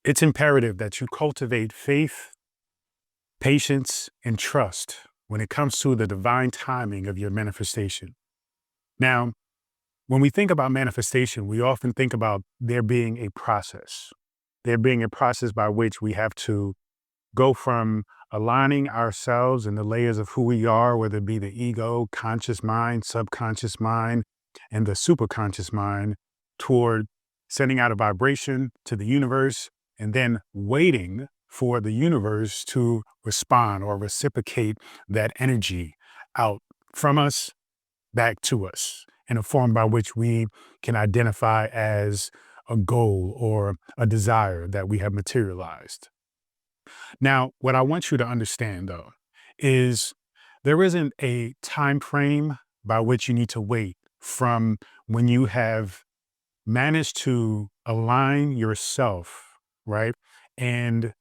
It's imperative that you cultivate faith, patience, and trust when it comes to the divine timing of your manifestation. Now, when we think about manifestation, we often think about there being a process, there being a process by which we have to go from aligning ourselves in the layers of who we are, whether it be the ego, conscious mind, subconscious mind, and the superconscious mind, toward sending out a vibration to the universe and then waiting for the universe to respond or reciprocate that energy out from us back to us in a form by which we can identify as a goal or a desire that we have materialized. Now, what I want you to understand though is there isn't a time frame by which you need to wait from when you have managed to align yourself, right? And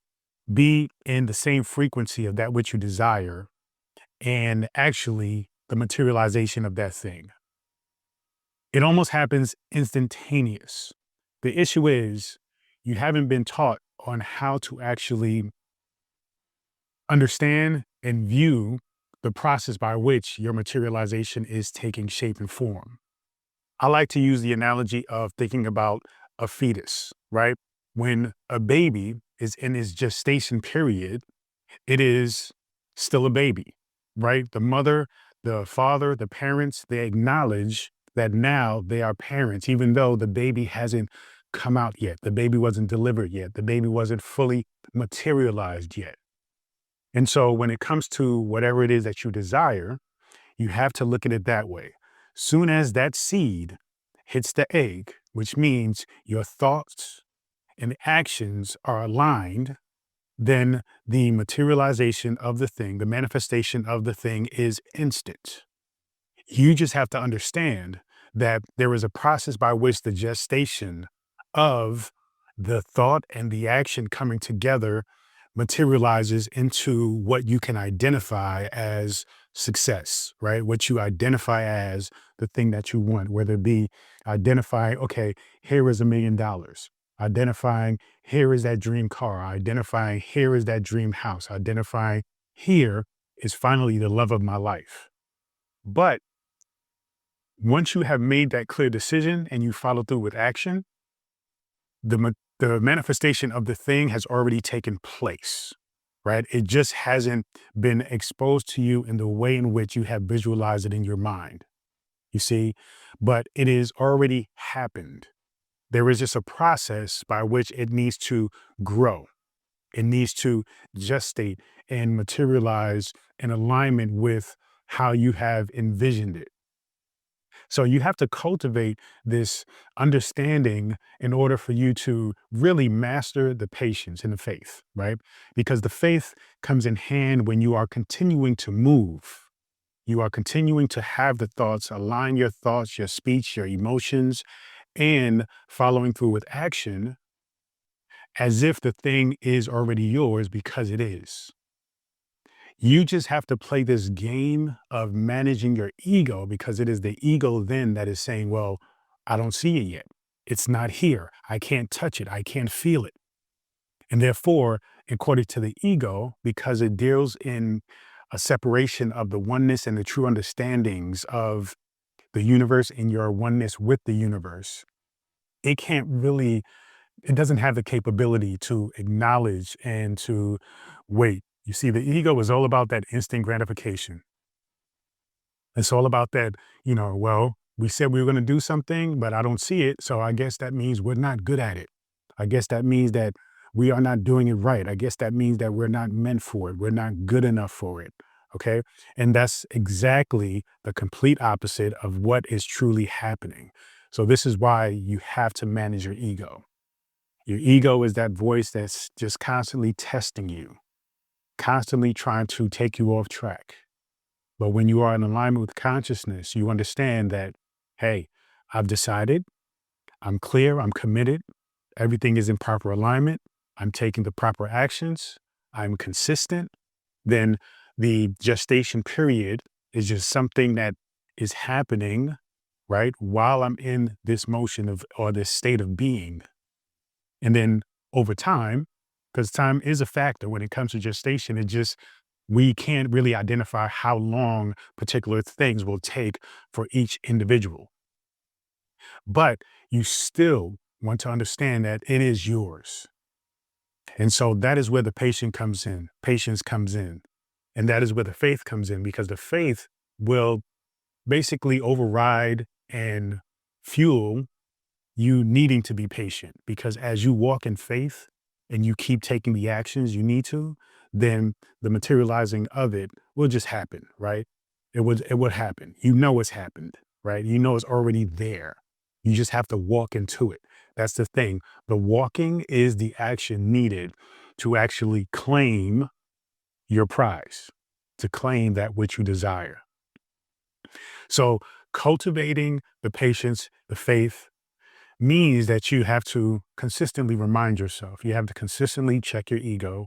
be in the same frequency of that which you desire and actually the materialization of that thing. It almost happens instantaneous. The issue is you haven't been taught on how to actually understand and view the process by which your materialization is taking shape and form. I like to use the analogy of thinking about a fetus, right? When a baby is in its gestation period, it is still a baby, right? The mother, the father, the parents, they acknowledge that now they are parents, even though the baby hasn't come out yet. The baby wasn't delivered yet. The baby wasn't fully materialized yet. And so when it comes to whatever it is that you desire, you have to look at it that way. Soon as that seed hits the egg, which means your thoughts and actions are aligned, then the materialization of the thing, the manifestation of the thing is instant. You just have to understand that there is a process by which the gestation of the thought and the action coming together materializes into what you can identify as success, right? What you identify as the thing that you want, whether it be identifying, okay, here is $1 million, identifying here is that dream car, identifying here is that dream house, identifying here is finally the love of my life. But once you have made that clear decision and you follow through with action, the manifestation of the thing has already taken place, right? It just hasn't been exposed to you in the way in which you have visualized it in your mind, you see, but it is already happened. There is just a process by which it needs to grow. It needs to gestate and materialize in alignment with how you have envisioned it. So you have to cultivate this understanding in order for you to really master the patience and the faith, right? Because the faith comes in hand when you are continuing to move. You are continuing to have the thoughts, align your thoughts, your speech, your emotions, and following through with action as if the thing is already yours because it is. You just have to play this game of managing your ego because it is the ego then that is saying, well, I don't see it yet. It's not here. I can't touch it. I can't feel it. And therefore, according to the ego, because it deals in a separation of the oneness and the true understandings of the universe and your oneness with the universe, it can't really, it doesn't have the capability to acknowledge and to wait. You see, the ego is all about that instant gratification. It's all about that, well, we said we were going to do something, but I don't see it. So I guess that means we're not good at it. I guess that means that we are not doing it right. I guess that means that we're not meant for it. We're not good enough for it. Okay. And that's exactly the complete opposite of what is truly happening. So this is why you have to manage your ego. Your ego is that voice that's just constantly testing you, constantly trying to take you off track. But when you are in alignment with consciousness, you understand that, hey, I've decided, I'm clear, I'm committed, everything is in proper alignment, I'm taking the proper actions, I'm consistent, then the gestation period is just something that is happening, right, while I'm in this motion of or this state of being. And then over time, because time is a factor when it comes to gestation. It just, we can't really identify how long particular things will take for each individual. But you still want to understand that it is yours. And so that is where the patient comes in, patience comes in. And that is where the faith comes in, because the faith will basically override and fuel you needing to be patient. Because as you walk in faith and you keep taking the actions you need to, then the materializing of it will just happen, right? It would happen. You know it's happened, right? You know it's already there. You just have to walk into it. That's the thing. The walking is the action needed to actually claim your prize, to claim that which you desire. So cultivating the patience, the faith, means that you have to consistently remind yourself. You have to consistently check your ego,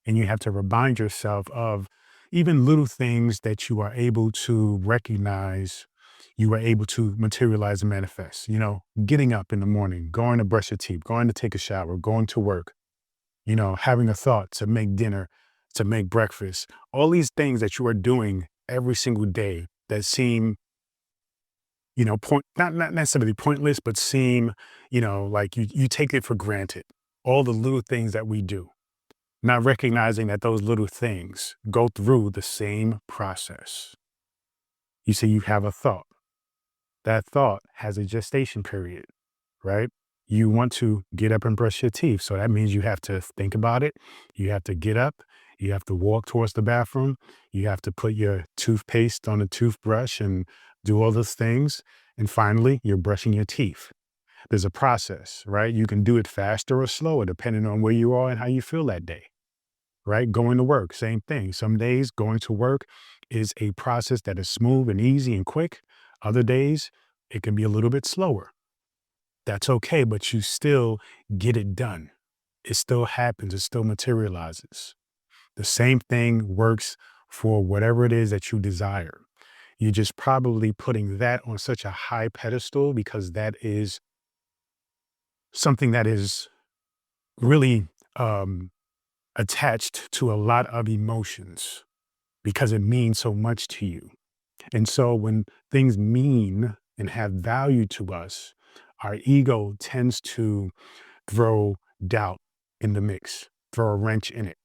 and you have to remind yourself of even little things that you are able to recognize, you are able to materialize and manifest. Getting up in the morning, going to brush your teeth, going to take a shower, going to work, having a thought to make dinner, to make breakfast, all these things that you are doing every single day that seem not necessarily pointless, but seem, like you take it for granted. All the little things that we do, not recognizing that those little things go through the same process. You see, you have a thought. That thought has a gestation period, right? You want to get up and brush your teeth. So that means you have to think about it. You have to get up. You have to walk towards the bathroom. You have to put your toothpaste on the toothbrush and do all those things. And finally, you're brushing your teeth. There's a process, right? You can do it faster or slower depending on where you are and how you feel that day, right? Going to work, same thing. Some days going to work is a process that is smooth and easy and quick. Other days, it can be a little bit slower. That's okay, but you still get it done. It still happens. It still materializes. The same thing works for whatever it is that you desire. You're just probably putting that on such a high pedestal because that is something that is really attached to a lot of emotions because it means so much to you. And so when things mean and have value to us, our ego tends to throw doubt in the mix, throw a wrench in it,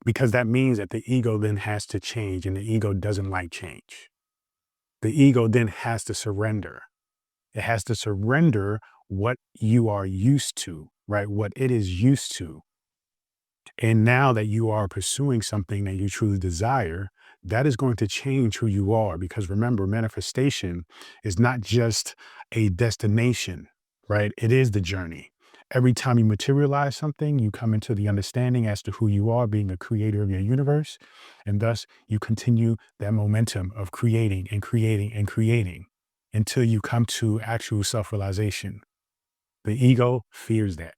because that means that the ego then has to change, and the ego doesn't like change. The ego then has to surrender. It has to surrender what you are used to, right? What it is used to. And now that you are pursuing something that you truly desire, that is going to change who you are. Because remember, manifestation is not just a destination, right? It is the journey. Every time you materialize something, you come into the understanding as to who you are, being a creator of your universe. And thus, you continue that momentum of creating and creating and creating until you come to actual self realization. The ego fears that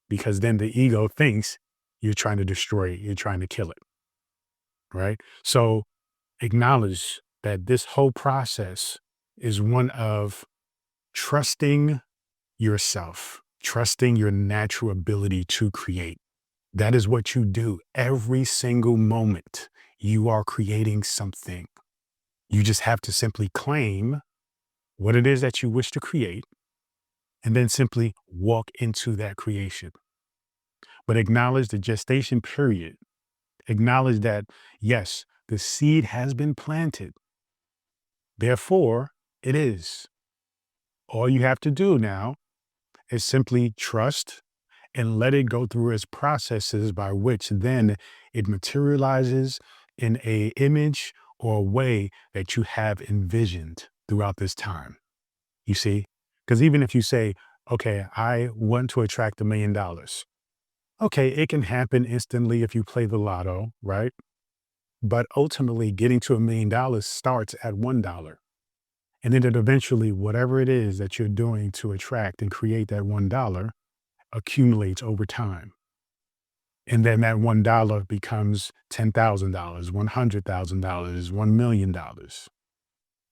because then the ego thinks you're trying to destroy it, you're trying to kill it, right? So acknowledge that this whole process is one of trusting yourself, trusting your natural ability to create. That is what you do every single moment. You are creating something. You just have to simply claim what it is that you wish to create and then simply walk into that creation. But acknowledge the gestation period. Acknowledge that, yes, the seed has been planted. Therefore, it is. All you have to do now is simply trust and let it go through its processes by which then it materializes in a image or a way that you have envisioned throughout this time. You see? Because even if you say, okay, I want to attract $1 million. Okay, it can happen instantly if you play the lotto, right? But ultimately, getting to $1 million starts at $1. And then it eventually, whatever it is that you're doing to attract and create that $1 accumulates over time. And then that $1 becomes $10,000, $100,000, $1 million.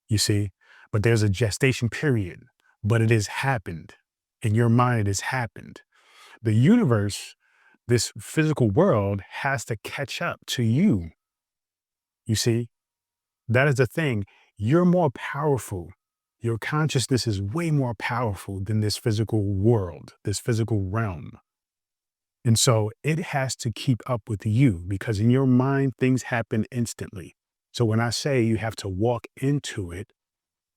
You see? But there's a gestation period, but it has happened. In your mind, it has happened. The universe, this physical world, has to catch up to you. You see, that is the thing. You're more powerful. Your consciousness is way more powerful than this physical world, this physical realm. And so it has to keep up with you because in your mind, things happen instantly. So when I say you have to walk into it,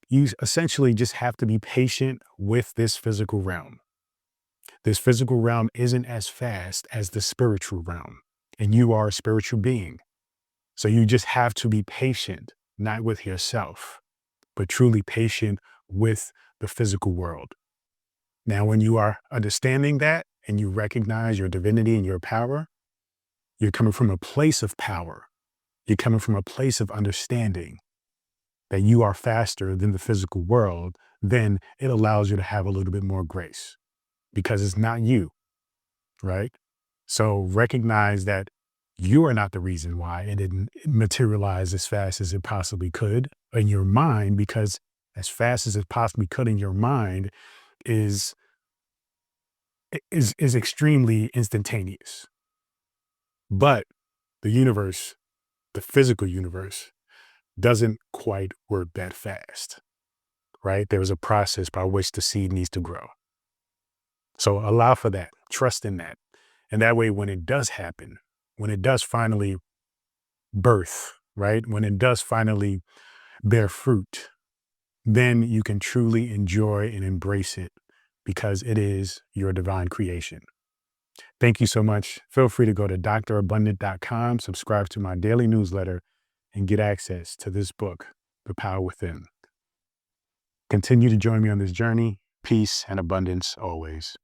you essentially just have to be patient with this physical realm. This physical realm isn't as fast as the spiritual realm, and you are a spiritual being. So you just have to be patient, not with yourself, but truly patient with the physical world. Now, when you are understanding that and you recognize your divinity and your power, you're coming from a place of power. You're coming from a place of understanding that you are faster than the physical world. Then it allows you to have a little bit more grace because it's not you, right? So recognize that you are not the reason why it didn't materialize as fast as it possibly could in your mind, because as fast as it possibly could in your mind is is extremely instantaneous. But the universe, the physical universe, doesn't quite work that fast, right? There is a process by which the seed needs to grow. So allow for that, trust in that. And that way, when it does happen, when it does finally birth, right? When it does finally bear fruit, then you can truly enjoy and embrace it because it is your divine creation. Thank you so much. Feel free to go to drabundant.com, subscribe to my daily newsletter, and get access to this book, The Power Within. Continue to join me on this journey. Peace and abundance always.